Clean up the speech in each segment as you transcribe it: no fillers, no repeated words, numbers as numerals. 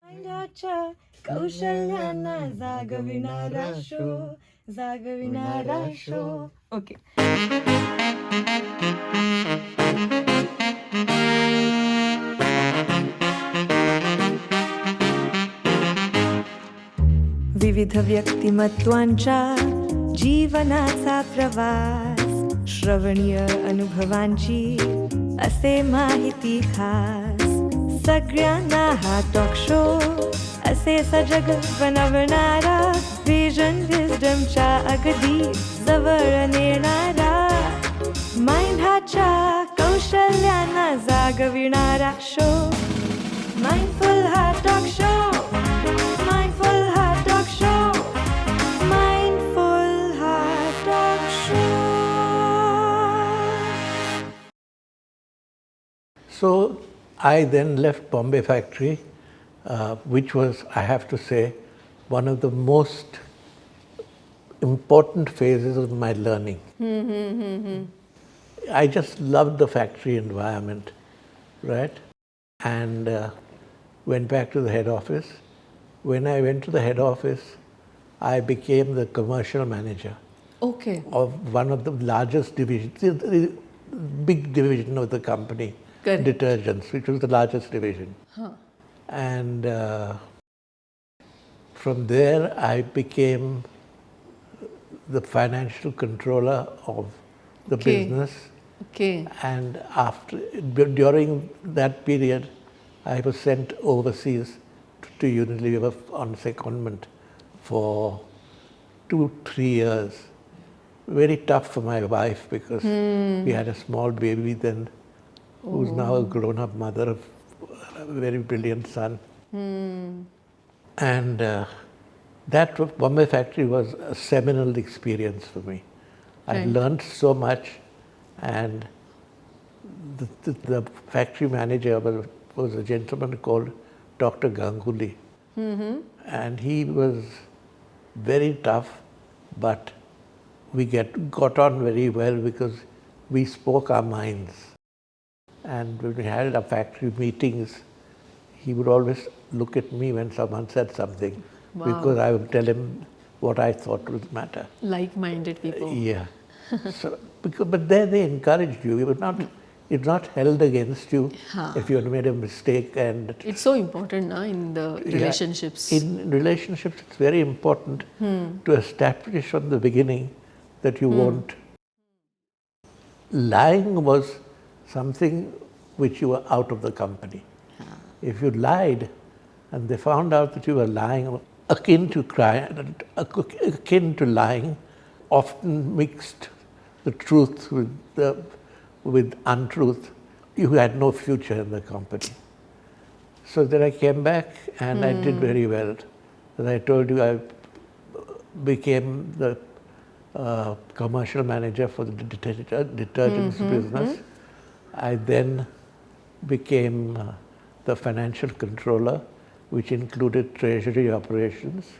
Managerial कौशल्याना जागविणारा शो. Okay. विविध व्यक्तिमत्वांच्या जीवनाचा प्रवास, श्रवणीय अनुभवांची असे माहिती खास. सगळ्यांना हा टॉक शो असे सजग बनवणारा, विजन विस्डमच्या अगदी जवळ नेणारा. माइंडाच्या कौशल्याना जागविणारा शो. माइंडफुल हा टॉक शो. माइंडफुल हा टॉक शो. माइंडफुल हा talk show. So I then left Bombay factory, which was, I have to say, one of the most important phases of my learning. I just loved the factory environment, right? And went back to the head office. When I went to the head office, I became the commercial manager Okay. of one of the largest divisions, the big division of the company. Correct. Detergents, which was the largest division. And from there I became the financial controller of the business. Okay. And during that period, I was sent overseas to Unilever on secondment for 2-3 years. Very tough for my wife because we had a small baby then, who's now a grown-up mother of a very brilliant son. And that Bombay factory was a seminal experience for me. I learned so much, and the factory manager was a gentleman called Dr. Ganguly. And he was very tough, but we got on very well because we spoke our minds. And when we had our factory meetings, he would always look at me when someone said something, because I would tell him what I thought would matter. Like-minded people. Yeah. But there they encouraged you. It's not held against you if you had made a mistake. And It's so important in the relationships. in relationships, it's very important to establish from the beginning that you won't. Lying was something which you were out of the company. If you lied and they found out that you were lying, akin to lying, often mixed the truth with untruth, you had no future in the company. So then I came back and I did very well. As I told you, I became the commercial manager for the detergents business. I then became the financial controller, which included treasury operations.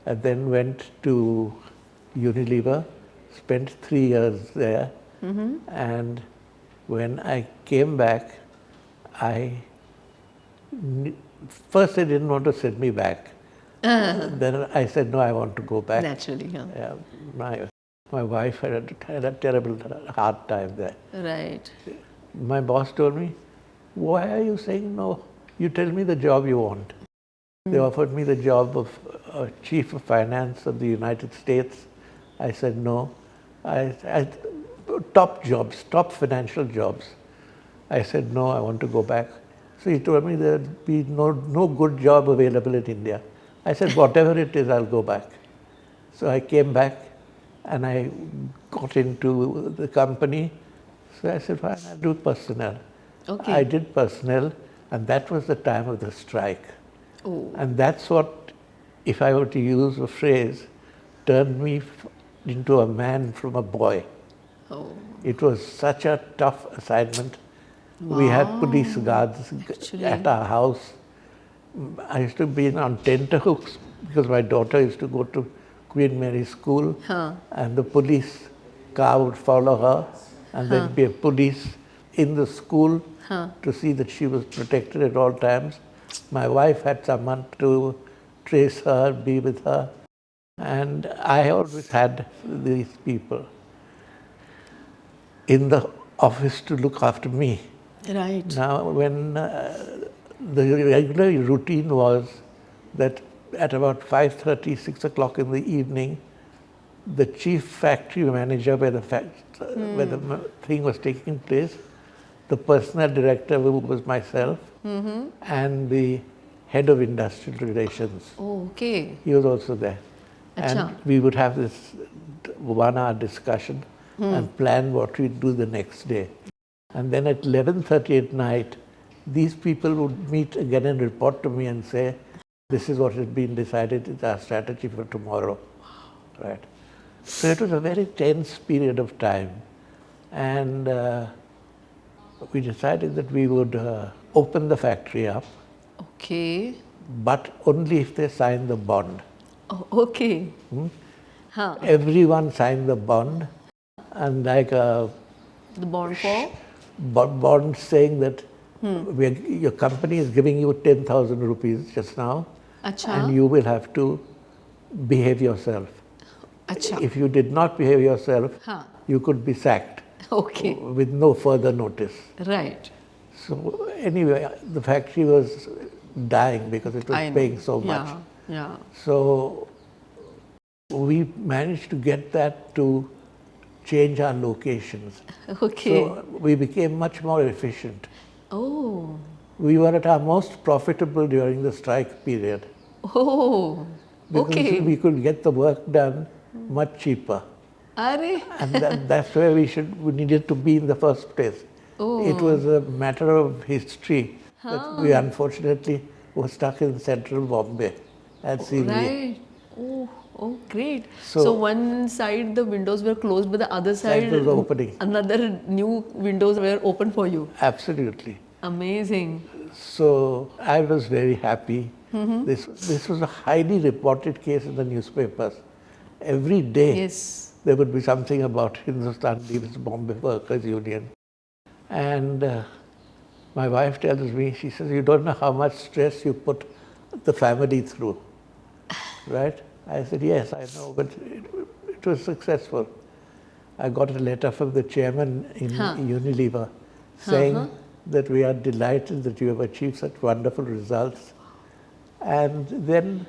I then went to Unilever, spent 3 years there. And when I came back, first they didn't want to send me back. Then I said, no, I want to go back. Naturally, Yeah, my wife had a terrible hard time there. Right. My boss told me, why are you saying no? You tell me the job you want. They offered me the job of Chief of Finance of the United States. I said no. Top jobs, top financial jobs. I said no, I want to go back. So he told me there'd be no good job available in India. I said, whatever it is, I'll go back. So I came back and I got into the company. So I said, fine, I'll do personnel. Okay. I did personnel, and that was the time of the strike. And that's what, if I were to use a phrase, turned me into a man from a boy. It was such a tough assignment. We had police guards at our house. I used to be on tenterhooks because my daughter used to go to Queen Mary School, and the police car would follow her, and there'd be a police in the school to see that she was protected at all times. My wife had someone to trace her, be with her. And I always had these people in the office to look after me. Right. Now, when the regular routine was that at about 5:30, 6 o'clock in the evening, the chief factory manager where the thing was taking place, the personnel director, who was myself, and the head of industrial relations. Oh, okay. He was also there. Acha. And we would have this 1 hour discussion and plan what we'd do the next day. And then at 11:30 at night, these people would meet again and report to me and say, this is what has been decided, it's our strategy for tomorrow. Right. So it was a very tense period of time. And we decided that we would open the factory up, Okay. but only if they signed the bond. Oh, okay. Huh. Everyone signed the bond, and like a The bond for? bond saying that your company is giving you 10,000 rupees just now, Acha. and you will have to behave yourself. Acha. If you did not behave yourself, Huh. you could be sacked Okay. with no further notice. Right. So anyway, the factory was dying because it was I know. paying so much. Yeah. So we managed to get that to change our locations. Okay. So we became much more efficient. Oh. We were at our most profitable during the strike period Oh. because Okay. we could get the work done much cheaper. Are. And that's where we needed to be in the first place. Oh. It was a matter of history that we unfortunately were stuck in central Bombay at CVA. Right. Oh, great. So- So one side the windows were closed, but the other side was opening. another new windows were open for you. Absolutely. Amazing. So I was very happy. This was a highly reported case in the newspapers. Every day Yes. there would be something about Hindustan, Bombay Workers Union. And my wife tells me, she says, you don't know how much stress you put the family through. Right? I said, yes, I know, but it was successful. I got a letter from the chairman in Unilever saying that we are delighted that you have achieved such wonderful results. And then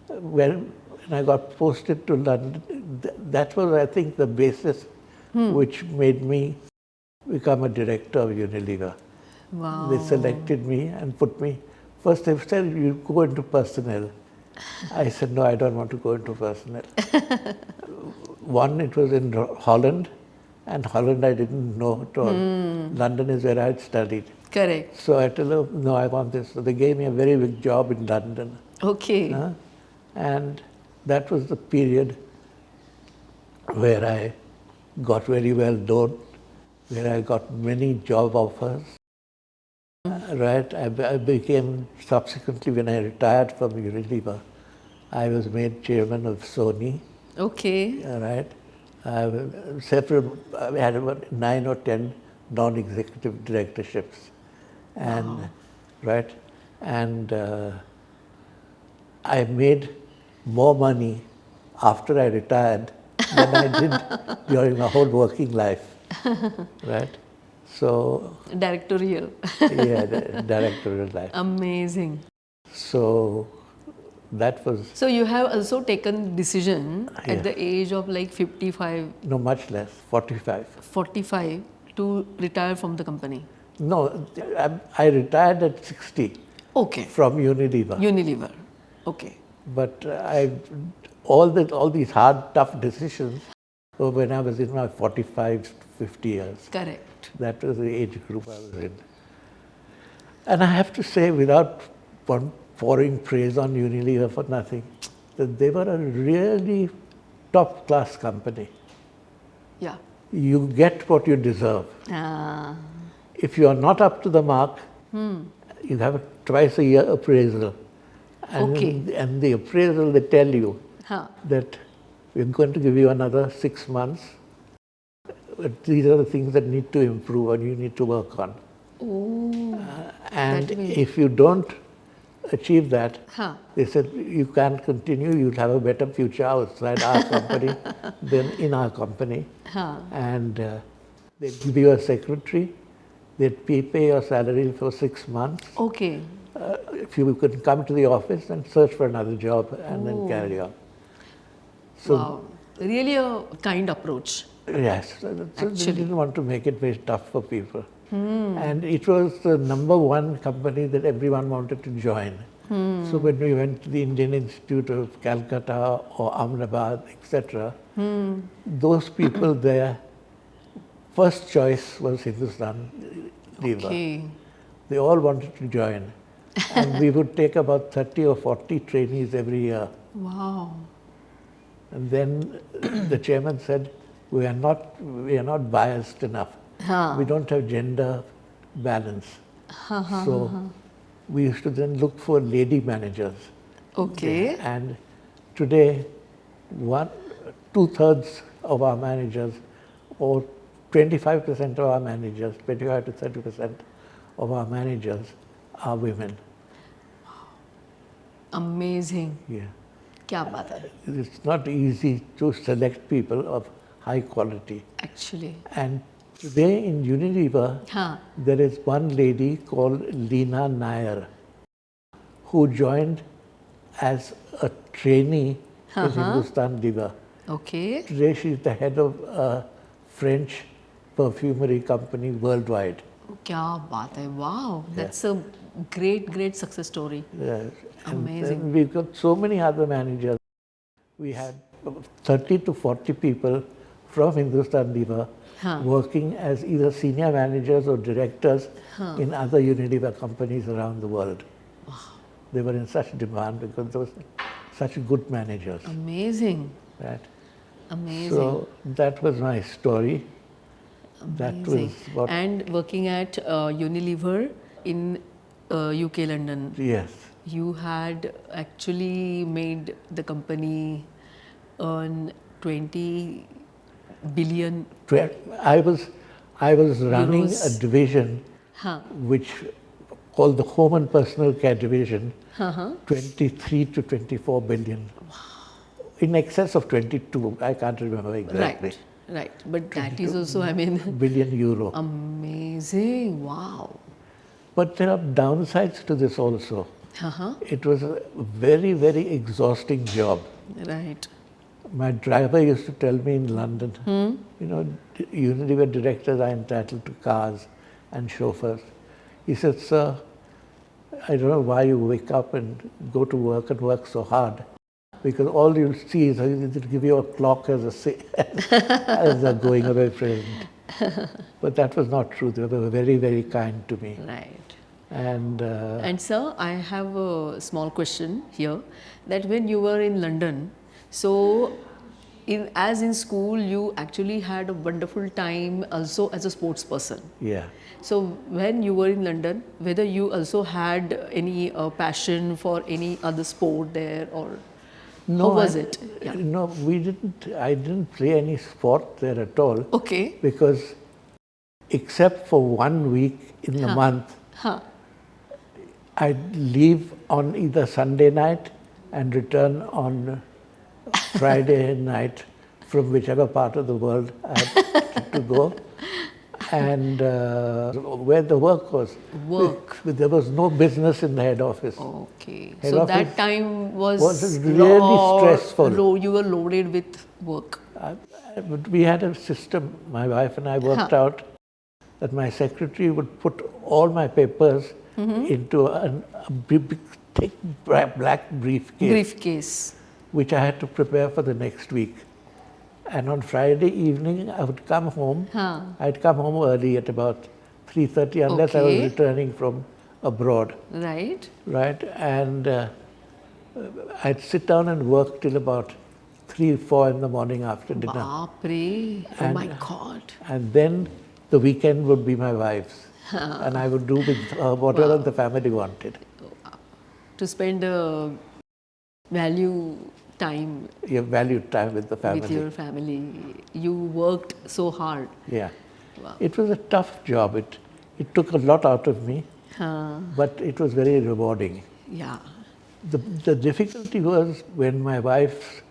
when I got posted to London, that was, I think, the basis which made me become a director of Unilever. Wow. They selected me and put me, first they said, you go into personnel. I said, no, I don't want to go into personnel. One, it was in Holland, and Holland I didn't know at all. London is where I had studied. Correct. So I told them, no, I want this. So they gave me a very big job in London. Okay. And that was the period where I got very well known, where I got many job offers. Right, I became, subsequently when I retired from Unilever, I was made chairman of Sony. Okay. Right, I had about 9 or 10 non-executive directorships, and right, and I made more money after I retired than I did during my whole working life. Right. So, Directorial. yeah, the directorial life. Amazing. So, that was, So you have also taken decision Yeah. at the age of like 55, no, much less, 45. 45 to retire from the company. No, I retired at 60 Okay. from Unilever. Unilever. Okay. But all these hard, tough decisions were when I was in my 45, 50 years. Correct. That was the age group I was in. And I have to say, without pouring praise on Unilever for nothing, that they were a really top-class company. Yeah. You get what you deserve. Ah. If you are not up to the mark, you have a twice a year appraisal. And, Okay. and the appraisal, they tell you Huh. that we're going to give you another 6 months. But these are the things that need to improve and you need to work on. Oh. And That way. if you don't achieve that, Huh. they said, you can't continue, you'll have a better future outside our company than in our company. Huh. And they'd give you a secretary, they'd pay your salary for 6 months. Okay. If you could come to the office and search for another job and then carry on. So, Wow. Really a kind approach. yes, so they didn't want to make it very tough for people. And it was the #1 company that everyone wanted to join. So when we went to the Indian Institute of Calcutta or Ahmedabad, etc., those people there, first choice was Hindustan Lever. Okay. They all wanted to join. And we would take about 30 or 40 trainees every year. Wow. And then the chairman said, we are not biased enough. Huh. We don't have gender balance. So we used to then look for lady managers. Okay. And today, 2/3 of our managers, or 25% of our managers, 25 to 30% of our managers are women. Amazing. Yeah. क्या बात है? It's not easy to select people of high quality. Actually. And today in Unilever, Huh. there is one lady called Leena Nair who joined as a trainee in Hindustan Lever. Okay. Today she's the head of a French perfumery company worldwide. क्या बात है? Wow. That's a great success story. Yes. And Amazing. then we've got so many other managers. We had 30 to 40 people from Hindustan Lever working as either senior managers or directors in other Unilever companies around the world. They were in such demand because there was such good managers. Amazing. Right? Amazing. So that was my story. That Amazing. was what. And working at Unilever in UK, London. Yes. You had actually made the company earn 20 billion. I was running Euros. a division which called the Home and Personal Care Division, 23 to 24 billion. In excess of 22, I can't remember exactly. Right. But that is also, I mean, billion euro. amazing. Wow. But there are downsides to this also. It was a very, very exhausting job. Right. My driver used to tell me in London, you know, Unilever directors are entitled to cars and chauffeurs. He said, sir, I don't know why you wake up and go to work and work so hard, because all you'll see is they'll give you a clock as a going away present. But that was not true. They were very, very kind to me. Right. And sir, I have a small question here, that when you were in London, so as in school, you actually had a wonderful time also as a sports person. yeah. So when you were in London, whether you also had any passion for any other sport there, or how was it? Yeah. No, I didn't play any sport there at all. Okay. Because except for 1 week in the month, I'd leave on either Sunday night and return on Friday night from whichever part of the world I had to go. And where the work was. There was no business in the head office. Okay. Head so office that time was really stressful. You were loaded with work. But we had a system, my wife and I worked out, that my secretary would put all my papers into a big, thick black briefcase, which I had to prepare for the next week. And on Friday evening, I would come home. I'd come home early at about 3:30, unless I was returning from abroad. Right. Right, and I'd sit down and work till about 3, 4 in the morning after dinner. Baapre. Oh my God. And then the weekend would be my wife's. And I would do with her whatever the family wanted. To spend value time. You valued time with the family. With your family. You worked so hard. Yeah. Wow. It was a tough job. It took a lot out of me, but it was very rewarding. Yeah. The difficulty was when my wife's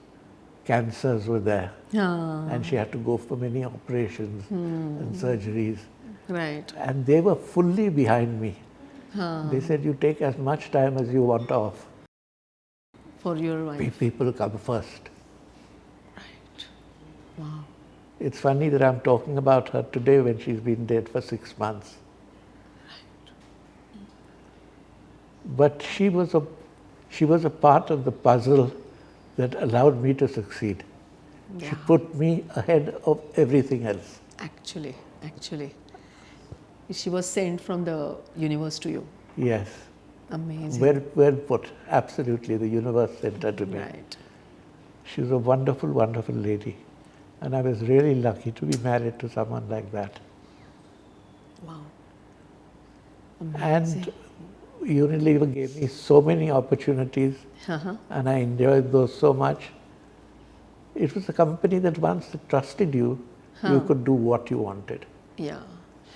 cancers were there and she had to go for many operations and surgeries. Right. And they were fully behind me. They said, you take as much time as you want off. For your wife. People come first. Right. Wow. It's funny that I'm talking about her today when she's been dead for 6 months. But she was a part of the puzzle that allowed me to succeed. Yeah. She put me ahead of everything else. Actually. She was sent from the universe to you. Yes. Amazing. Well put. Absolutely. The universe sent her to me. Right. She was a wonderful, wonderful lady. And I was really lucky to be married to someone like that. Wow. Amazing. And Unilever gave me so many opportunities, and I enjoyed those so much. It was a company that once it trusted you, you could do what you wanted. Yeah.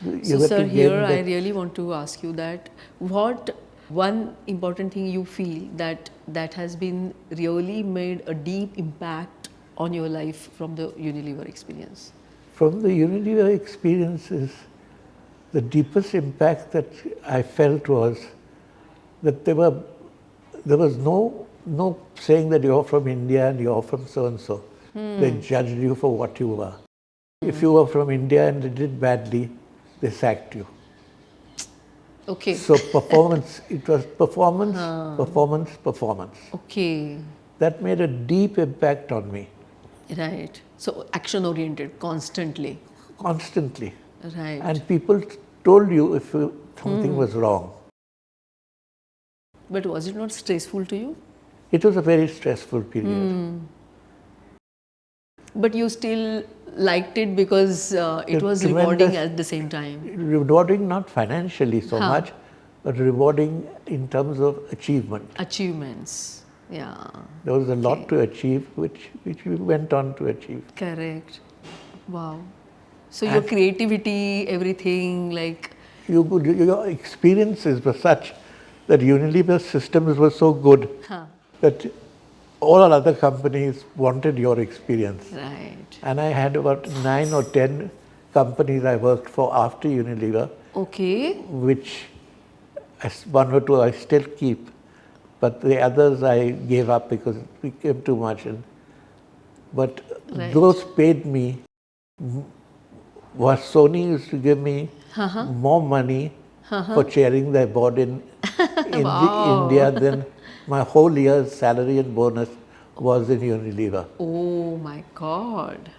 You So, were sir, to here gain I that- really want to ask you that what one important thing you feel that has been really made a deep impact on your life from the Unilever experience? From the Unilever experiences, the deepest impact that I felt was that there was no saying that you're from India and you're from so-and-so. They judged you for what you were. If you were from India and they did badly, they sacked you. Okay. So performance, it was performance, performance, performance. Okay. That made a deep impact on me, Right. So action oriented constantly. constantly. Right. And people told you if something was wrong. But was it not stressful to you? It was a very stressful period. But you still liked it because it was rewarding at the same time. Rewarding not financially so much, but rewarding in terms of achievement. Achievements. Yeah. There was a lot to achieve, which we went on to achieve. Correct. Wow. So your creativity, everything like. Your experiences were such that Unilever systems were so good that all our other companies wanted your experience. Right. And I had about 9 or 10 companies I worked for after Unilever, Okay. which one or two I still keep, but the others I gave up because it became too much. But Right. those paid me. Sony used to give me more money for chairing their board in India than my whole year's salary and bonus was in Unilever. Oh my God.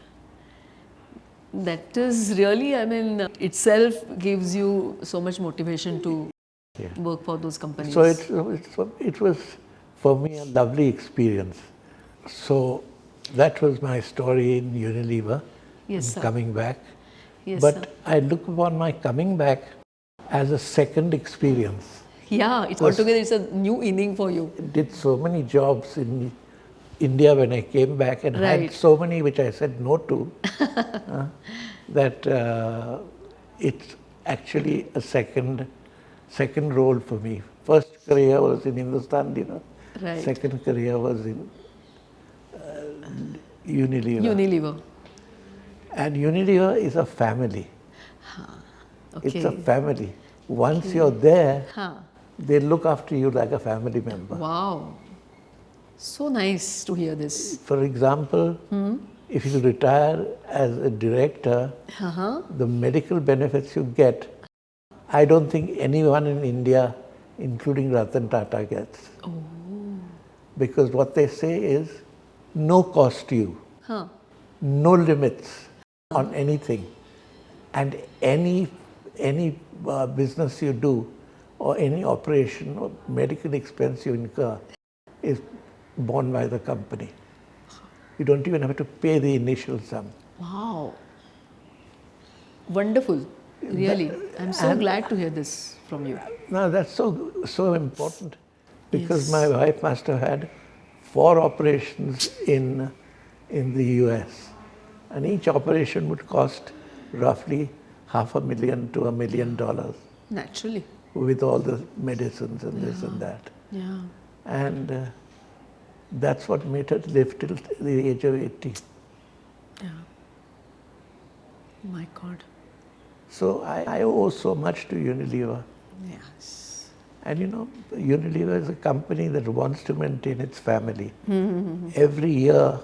That is really, I mean, itself gives you so much motivation to work for those companies. So it was for me a lovely experience. So that was my story in Unilever. Yes, sir. Coming back. Yes, But sir. I look upon my coming back as a second experience. Yeah, it's altogether it's a new inning for you. Did so many jobs in India when I came back and Right. had so many which I said no to, that it's actually a second role for me. First career was in Hindustan, Right. Second career was in Unilever. Unilever. And Unilever is a family. Okay. It's a family. Once you're there, Huh. they look after you like a family member. Wow. So nice to hear this. For example, if you retire as a director, the medical benefits you get, I don't think anyone in India, including Ratan Tata, gets. Oh. Because what they say is, no cost to you, no limits on anything, and any business you do, or any operation or medical expense you incur, is borne by the company. You don't even have to pay the initial sum. Wow. Wonderful. Really. I'm so glad to hear this from you. Now that's so important, because Yes. my wife must have had 4 operations in the US, and each operation would cost roughly $500,000 to $1 million Naturally. with all the medicines and this and that. Yeah. And that's what made her live till the age of 80. Yeah. My God. So I owe so much to Unilever. Yes. And Unilever is a company that wants to maintain its family. Every year,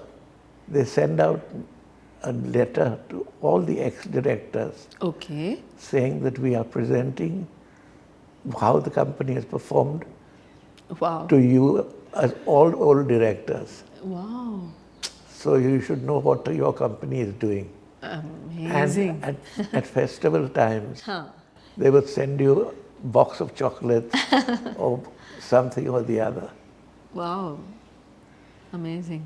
they send out a letter to all the ex-directors Okay. saying that we are presenting how the company has performed Wow. to you as all old directors. Wow. So you should know what your company is doing. Amazing. And at festival times, Huh. they would send you a box of chocolates or something or the other. Wow. Amazing.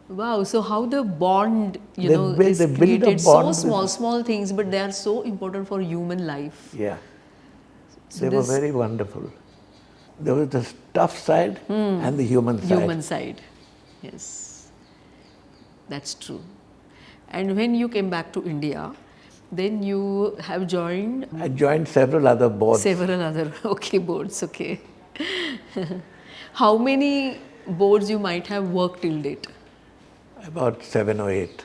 Wow. So how the bond, They is build a created, so bond with, small things, but they are so important for human life. yeah, So they were this very wonderful. There was the tough side and the human side. human side. Yes. That's true. And when you came back to India, then you have joined I joined several other boards. several other boards. Okay. How many boards you might have worked till date? About 7 or 8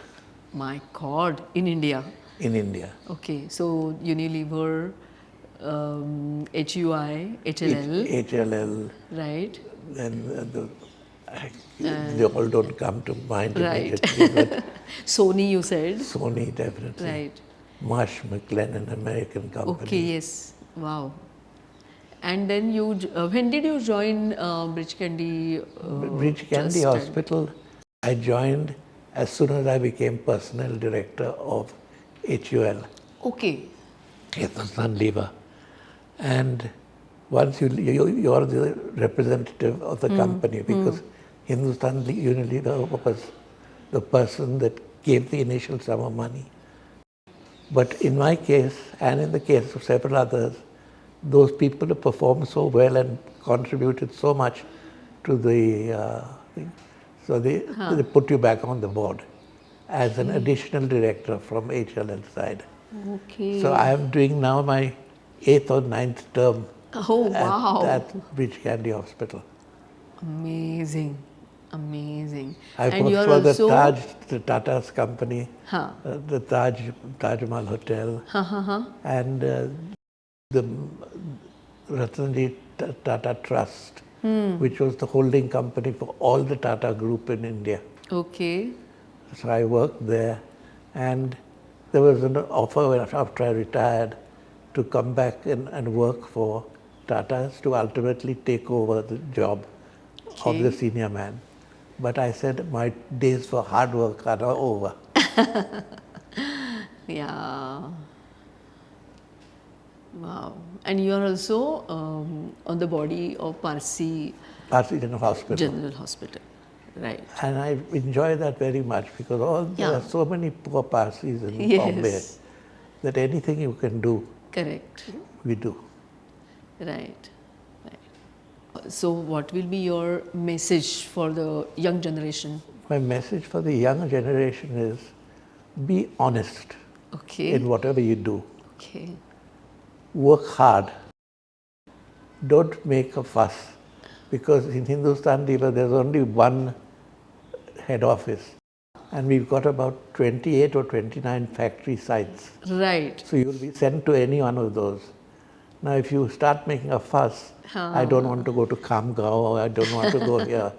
My God, in India. in India. Okay, so Unilever, HUI, HLL, HLL, right? then they all don't come to mind Right. immediately, but Sony, you said. Sony definitely. Right. Marsh McLennan, American company. Okay, yes. Wow. And then when did you join Bridge Candy? Bridge Candy Trust? Hospital, I joined as soon as I became personnel director of HUL, Okay. Hindustan Lever. And once you are the representative of the company, because Hindustan Unilever was the person that gave the initial sum of money. But in my case, and in the case of several others, those people have performed so well and contributed so much to the thing. So they put you back on the board as an additional director from HLL side. Okay. So I am doing now my 8th or 9th term Oh, wow. at Bridge Candy Hospital. Amazing. Amazing. I And worked you are for also the Tata's company, Huh. the Taj Mahal Hotel, and the Ratanji Tata Trust, which was the holding company for all the Tata Group in India. Okay. So I worked there, and there was an offer after I retired to come back and work for Tata's to ultimately take over the job of the Okay. senior man. But I said my days for hard work are now over. Yeah. Wow. And you are also on the body of Parsi Parsi General Hospital. General Hospital. Right. And I enjoy that very much because there Yeah. are so many poor Parsis in Yes. Bombay that anything you can do, Correct. we do. Right. Right. So, what will be your message for the young generation? My message for the young generation is be honest Okay. in whatever you do. Okay. Work hard. Don't make a fuss, because in Hindustan Lever there's only one head office and we've got about 28 or 29 factory sites. Right. So you'll be sent to any one of those. Now if you start making a fuss, I don't want to go to Kamgaon or I don't want to go here,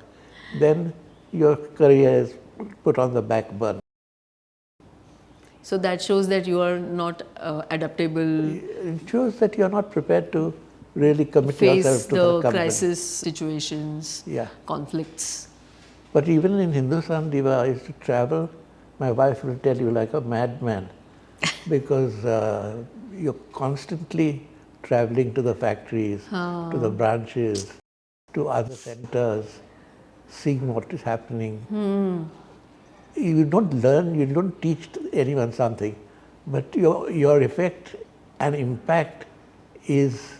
then your career is put on the back burner. So that shows that you are not adaptable, It shows that you're not prepared to really commit face yourself to the the company. crisis situations, Yeah. conflicts. But even in Hindustan Lever, I used to travel, my wife will tell you, like a madman, because you're constantly traveling to the factories, to the branches, to other centers, seeing what is happening. You don't learn, you don't teach anyone something, but your effect and impact is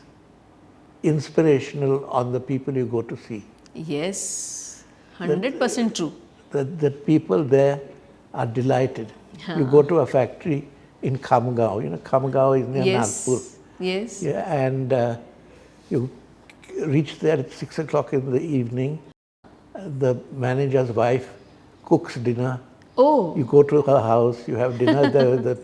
inspirational on the people you go to see. Yes, 100% true. The people there are delighted. You go to a factory in Kamgaon, Kamgaon is near Nagpur. Yes, yes. Yeah, and you reach there at 6 o'clock in the evening. The manager's wife cooks dinner. Oh, You go to her house, you have dinner there,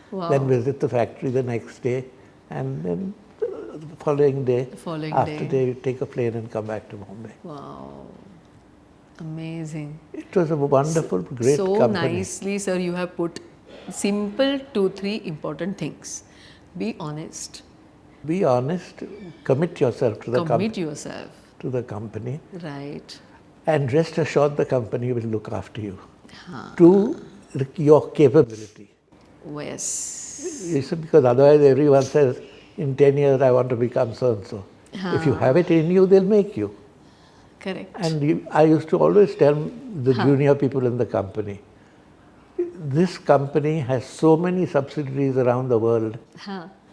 wow. then visit the factory the next day, and then the following day, after day, you take a plane and come back to Bombay. Wow. Amazing. It was a wonderful, great So company. nicely, sir, you have put simple 2-3 important things. Be honest. Be honest, commit yourself to the Commit yourself. to the company, Right. and rest assured the company will look after you to your capability. Yes. You see, because otherwise everyone says, in 10 years I want to become so-and-so. If you have it in you, they'll make you. Correct. And I used to always tell the junior people in the company, this company has so many subsidiaries around the world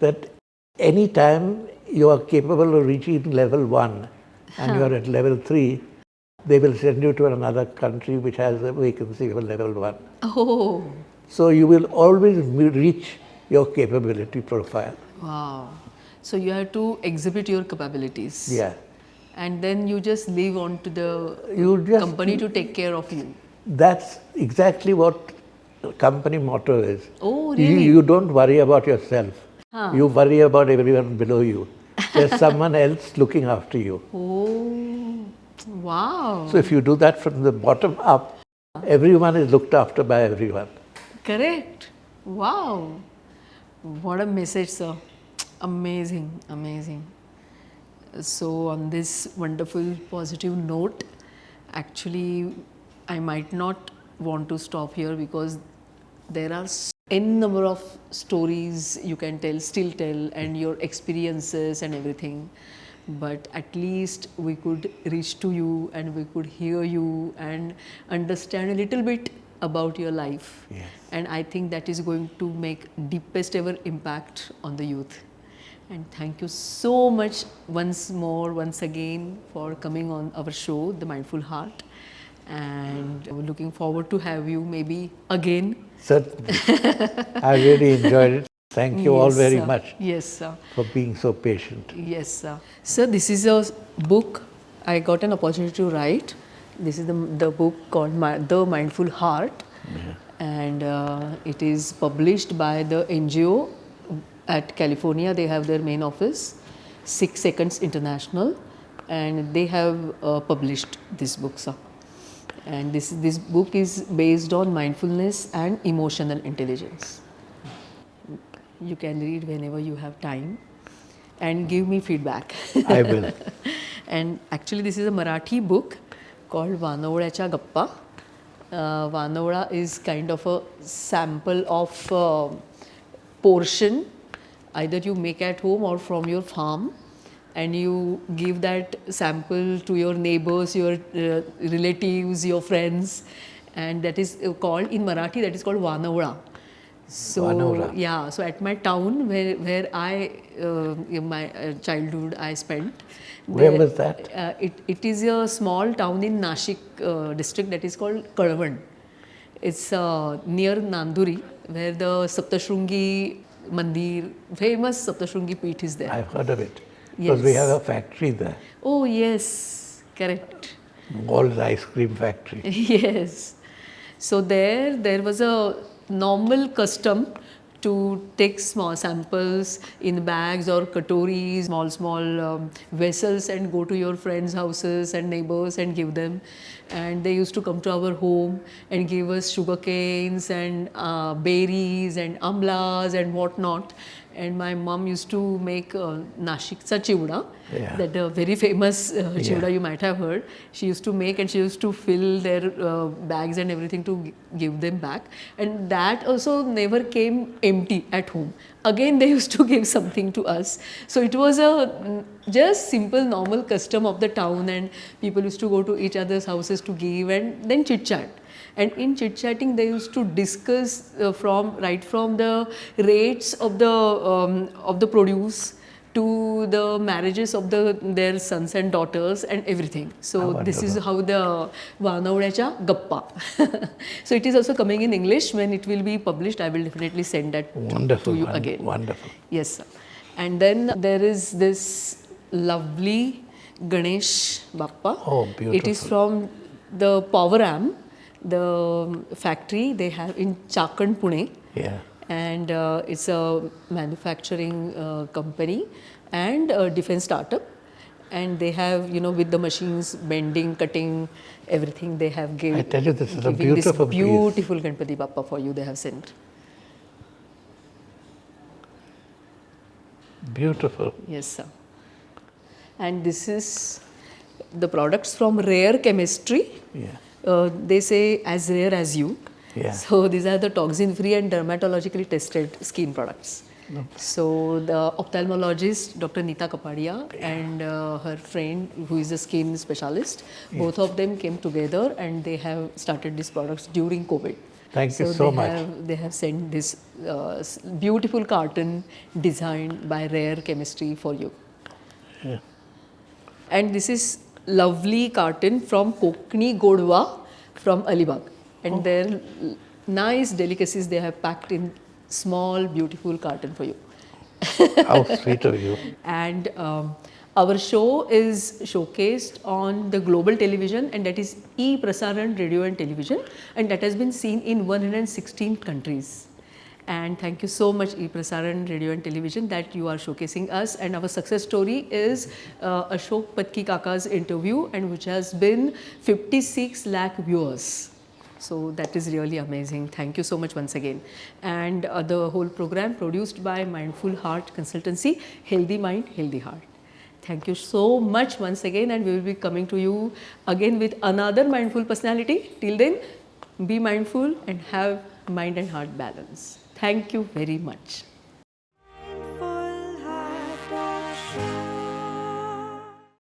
that any time you are capable of reaching level 1 and you are at level 3, they will send you to another country which has a vacancy for level 1. Oh, So you will always reach your capability profile. wow. So you have to exhibit your capabilities. Yeah. And then you just leave on to the You just, company to take care of you. that's exactly what the company motto is. Oh, really? You don't worry about yourself. You worry about everyone below you. There's someone else looking after you. Oh, wow. So if you do that from the bottom up, everyone is looked after by everyone. Correct. Wow. What a message, sir. Amazing, amazing. So on this wonderful positive note, actually I might not want to stop here because there are n number of stories you can still tell, and your experiences and everything. But at least we could reach to you and we could hear you and understand a little bit about your life. Yes. And I think that is going to make deepest ever impact on the youth. And thank you so much once again for coming on our show, The Mindful Heart. And we're looking forward to have you maybe again. Certainly. I really enjoyed it. Thank you all very sir. much Yes, sir. for being so patient. Yes, sir. Sir, this is a book I got an opportunity to write. This is the book called The Mindful Heart. And it is published by the NGO at California. They have their main office, 6 Seconds International, and they have published this book, sir. And this book is based on mindfulness and emotional intelligence. You can read whenever you have time and give me feedback. I will. And actually this is a Marathi book called WANAVLYACHYA GAPPA. Wanavla is kind of a sample of portion either you make at home or from your farm, and you give that sample to your neighbors, your relatives, your friends, and that is called in Marathi, that is called Wanavla. So Wanavla. yeah, so at my town where I in my childhood I spent. Where was that? It is a small town in Nashik district that is called Kalyan. It's near Nanduri, where the Saptashrungi Mandir, famous Saptashrungi Peeth is there. I've heard of it. Because we have a factory there. Oh yes, correct. Old ice cream factory. Yes. So there was a normal custom to take small samples in bags or katoris, small vessels, and go to your friends' houses and neighbors and give them. And they used to come to our home and give us sugar canes and berries and amlas and whatnot. And my mom used to make Nashik's chivda, that very famous chivda you might have heard. She used to make, and she used to fill their bags and everything to give them back. And that also never came empty at home. Again, they used to give something to us. So it was a just simple normal custom of the town, and people used to go to each other's houses to give and then chit chat. And in chit-chatting, they used to discuss right from the rates of the produce to the marriages of their sons and daughters and everything. So this is how the WANAVLYACHYA GAPPA. So it is also coming in English. When it will be published, I will definitely send that to you again. Wonderful. Yes, sir. And then there is this lovely Ganesh Bappa. Oh, It is beautiful. from the POWERAM, the factory they have in Chakan, Pune. Yeah. And it's a manufacturing company and a defense startup. And they have, with the machines, bending, cutting, everything they have I tell you, this is a giving this beautiful piece. beautiful Ganpati Bappa for you they have sent. Beautiful. Yes, sir. And this is the products from Rare Chemistry. Yeah. They say as rare as you. Yeah. So these are the toxin-free and dermatologically tested skin products. So the ophthalmologist, Dr. Neeta Kapadia, and her friend, who is a skin specialist, both of them came together and they have started these products during COVID. Thank you so much. They have sent this beautiful carton designed by Rare Chemistry for you. Yeah. And this is lovely carton from Konkani GODWA from Alibag. And their nice delicacies they have packed in small beautiful carton for you. How sweet of you. And our show is showcased on the global television, and that is PRASARAN Radio and Television, and that has been seen in 116 countries. And thank you so much, PRASARAN Radio and Television, that you are showcasing us. And our success story is Ashok Patki Kaka's interview, and which has been 56 lakh viewers. So that is really amazing. Thank you so much once again. And the whole program produced by Mindful Heart Consultancy, Healthy Mind, Healthy Heart. Thank you so much once again, and we will be coming to you again with another mindful personality. Till then, be mindful and have mind and heart balance. Thank you very much.